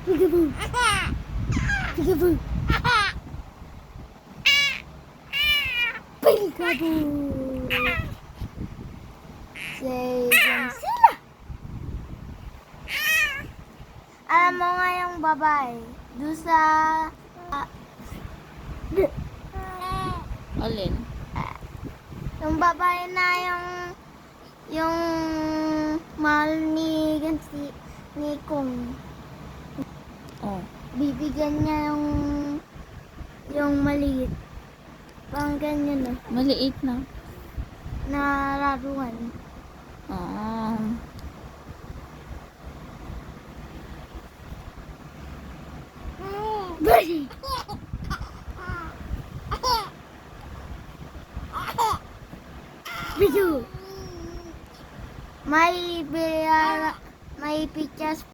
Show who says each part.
Speaker 1: Peekaboo. Peekaboo. Peekaboo. Say sila. Alam mo nga yung babae, doon sa...
Speaker 2: Alin?
Speaker 1: yung babae na yung mahal ni Kong.
Speaker 2: Oh.
Speaker 1: Bibigyan niya yung maliit. Parang ganyan
Speaker 2: Maliit na.
Speaker 1: na laruan.
Speaker 2: Oo.